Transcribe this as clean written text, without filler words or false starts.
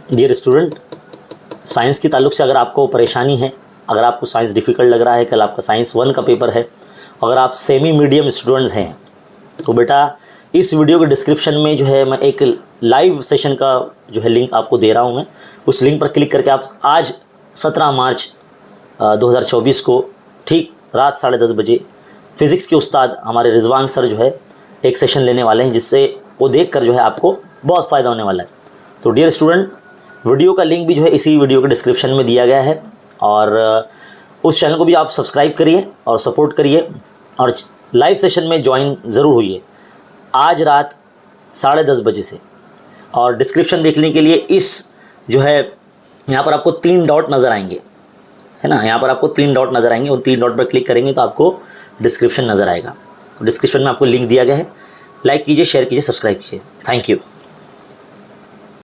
Dear student, science के ताल्लुक से अगर आपको परेशानी है, अगर आपको साइंस डिफ़िकल्ट लग रहा है, कल आपका साइंस 1 का पेपर है, अगर आप सेमी मीडियम स्टूडेंट्स हैं, तो बेटा इस वीडियो के डिस्क्रिप्शन में जो है मैं एक लाइव सेशन का जो है लिंक आपको दे रहा हूं। मैं उस लिंक पर क्लिक करके आप आज 17 मार्च 2024 को ठीक रात 10:30 बजे फ़िज़िक्स के उस्ताद हमारे रिजवान सर जो है एक सेशन लेने वाले हैं, जिससे वो देख कर जो है आपको बहुत फ़ायदा होने वाला है। तो डियर स्टूडेंट, वीडियो का लिंक भी जो है इसी वीडियो के डिस्क्रिप्शन में दिया गया है, और उस चैनल को भी आप सब्सक्राइब करिए और सपोर्ट करिए, और लाइव सेशन में ज्वाइन ज़रूर होइए आज रात 10:30 बजे से। और डिस्क्रिप्शन देखने के लिए इस जो है यहाँ पर आपको 3 डॉट नज़र आएंगे, है ना, यहाँ पर आपको 3 डॉट नज़र आएंगे, उन 3 डॉट पर क्लिक करेंगे तो आपको डिस्क्रिप्शन नज़र आएगा। तो डिस्क्रिप्शन में आपको लिंक दिया गया है, लाइक कीजिए, शेयर कीजिए, सब्सक्राइब कीजिए। Thank you.